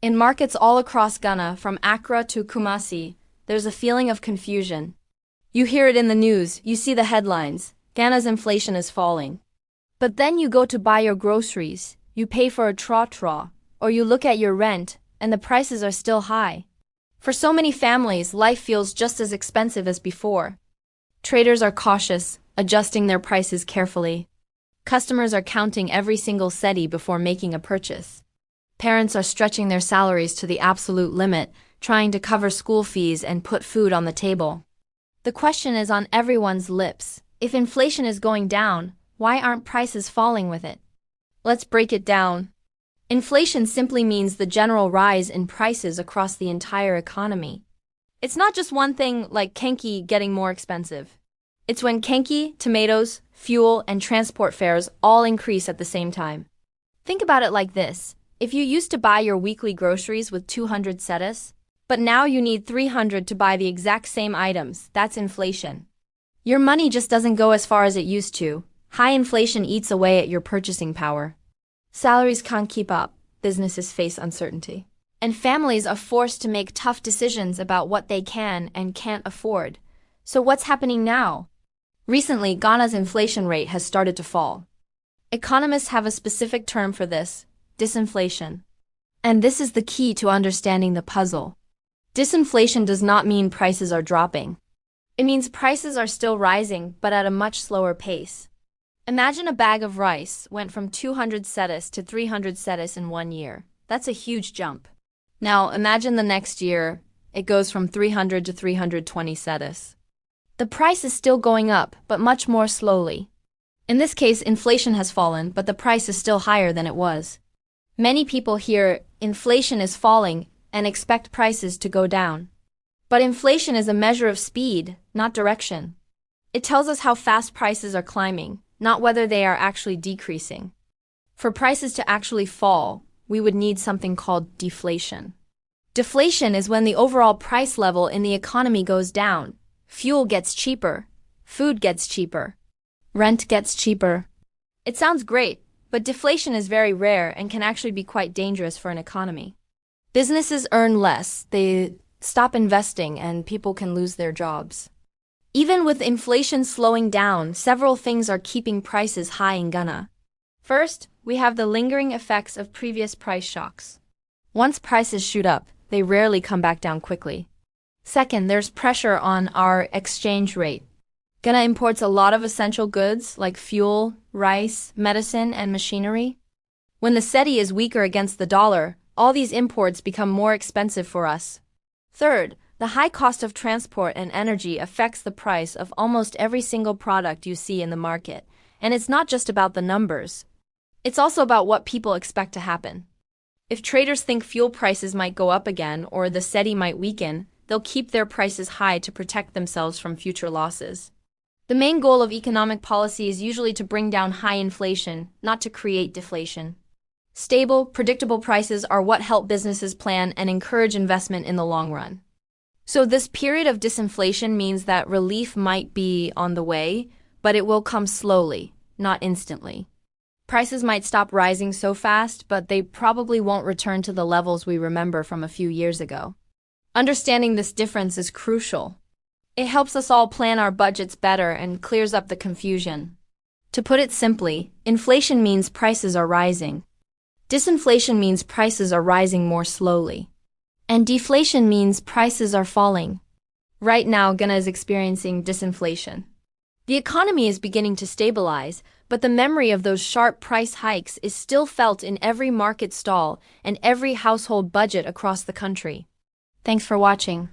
In markets all across Ghana, from Accra to Kumasi, there's a feeling of confusion. You hear it in the news, you see the headlines, Ghana's inflation is falling. But then you go to buy your groceries, you pay for a trotro, or you look at your rent, and the prices are still high. For so many families, life feels just as expensive as before. Traders are cautious, adjusting their prices carefully. Customers are counting every single cedi before making a purchase. Parents are stretching their salaries to the absolute limit, trying to cover school fees and put food on the table. The question is on everyone's lips: if inflation is going down, why aren't prices falling with it? Let's break it down. Inflation simply means the general rise in prices across the entire economy. It's not just one thing like kenki getting more expensive. It's when kenki, tomatoes, fuel, and transport fares all increase at the same time. Think about it like this. If you used to buy your weekly groceries with 200 cedis, but now you need 300 to buy the exact same items, that's inflation. Your money just doesn't go as far as it used to. High inflation eats away at your purchasing power. Salaries can't keep up, businesses face uncertainty, and families are forced to make tough decisions about what they can and can't afford. So what's happening now? Recently, Ghana's inflation rate has started to fall. Economists have a specific term for this: disinflation. And this is the key to understanding the puzzle. Disinflation does not mean prices are dropping. It means prices are still rising, but at a much slower pace. Imagine a bag of rice went from 200 cedis to 300 cedis in 1 year. That's a huge jump. Now imagine the next year, it goes from 300 to 320 cedis. The price is still going up, but much more slowly. In this case, inflation has fallen, but the price is still higher than it was. Many people hear inflation is falling and expect prices to go down. But inflation is a measure of speed, not direction. It tells us how fast prices are climbing, not whether they are actually decreasing. For prices to actually fall, we would need something called deflation. Deflation is when the overall price level in the economy goes down. Fuel gets cheaper, food gets cheaper, rent gets cheaper. It sounds great, but deflation is very rare and can actually be quite dangerous for an economy. Businesses earn less, they stop investing, and people can lose their jobs. Even with inflation slowing down, several things are keeping prices high in Ghana. First, we have the lingering effects of previous price shocks. Once prices shoot up, they rarely come back down quickly. Second, there's pressure on our exchange rate. Ghana imports a lot of essential goods like fuel, rice, medicine, and machinery. When the cedi is weaker against the dollar, all these imports become more expensive for us. Third, the high cost of transport and energy affects the price of almost every single product you see in the market. And it's not just about the numbers. It's also about what people expect to happen. If traders think fuel prices might go up again or the cedi might weaken, they'll keep their prices high to protect themselves from future losses. The main goal of economic policy is usually to bring down high inflation, not to create deflation. Stable, predictable prices are what help businesses plan and encourage investment in the long run. So this period of disinflation means that relief might be on the way, but it will come slowly, not instantly. Prices might stop rising so fast, but they probably won't return to the levels we remember from a few years ago. Understanding this difference is crucial. It helps us all plan our budgets better and clears up the confusion. To put it simply, inflation means prices are rising. Disinflation means prices are rising more slowly. And deflation means prices are falling. Right now, Ghana is experiencing disinflation. The economy is beginning to stabilize, but the memory of those sharp price hikes is still felt in every market stall and every household budget across the country. Thanks for watching.